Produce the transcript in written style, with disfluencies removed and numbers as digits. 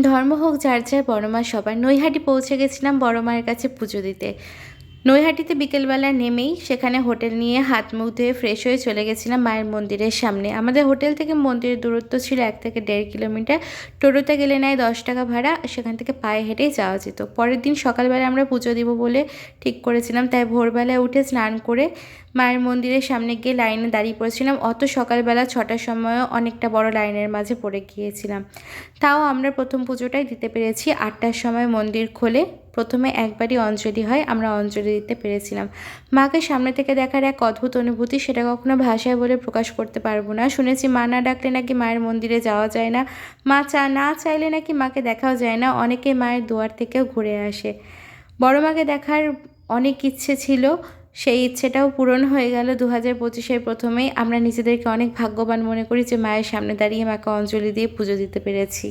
ধর্ম হোক যার যার, বড় মা সবার। নৈহাটি পৌঁছে গেছিলাম বড় মায়ের কাছে পুজো দিতে। নৈহাটিতে বিকেলবেলা নেমেই সেখানে হোটেল নিয়ে হাত মুখ ধুয়ে ফ্রেশ হয়ে চলে গেছিলাম মায়ের মন্দিরের সামনে। আমাদের হোটেল থেকে মন্দিরের দূরত্ব ছিল 1 থেকে 1.5 কিলোমিটার। টোটোতে গেলে নেয় 10 টাকা ভাড়া, সেখান থেকে পায়ে হেঁটেই যাওয়া যেত। পরের দিন সকালবেলা আমরা পুজো দিব বলে ঠিক করেছিলাম, তাই ভোরবেলায় উঠে স্নান করে মায়ের মন্দিরের সামনে গিয়ে লাইনে দাঁড়িয়ে পড়েছিলাম। অত সকালবেলা 6টার সময়ও অনেকটা বড় লাইনের মাঝে পড়ে গিয়েছিলাম। তাও আমরা প্রথম পুজোটাই দিতে পেরেছি। 8টার সময় মন্দির খোলে। প্রথমে একবারই অঞ্জলি হয়, আমরা অঞ্জলি দিতে পেরেছিলাম। মাকে সামনে থেকে দেখার এক অদ্ভুত অনুভূতি, সেটা কখনো ভাষায় বলে প্রকাশ করতে পারবো না। শুনেছি মা না ডাকলে নাকি মায়ের মন্দিরে যাওয়া যায় না, মা না চাইলে নাকি মাকে দেখাও যায় না। অনেকে মায়ের দুয়ার থেকেও ঘুরে আসে। বড় মাকে দেখার অনেক ইচ্ছে ছিল, সেই ইচ্ছেটাও পূরণ হয়ে গেল 2025-এর প্রথমেই। আমরা নিজেদেরকে অনেক ভাগ্যবান মনে করি যে মায়ের সামনে দাঁড়িয়ে মাকে অঞ্জলি দিয়ে পুজো দিতে পেরেছি।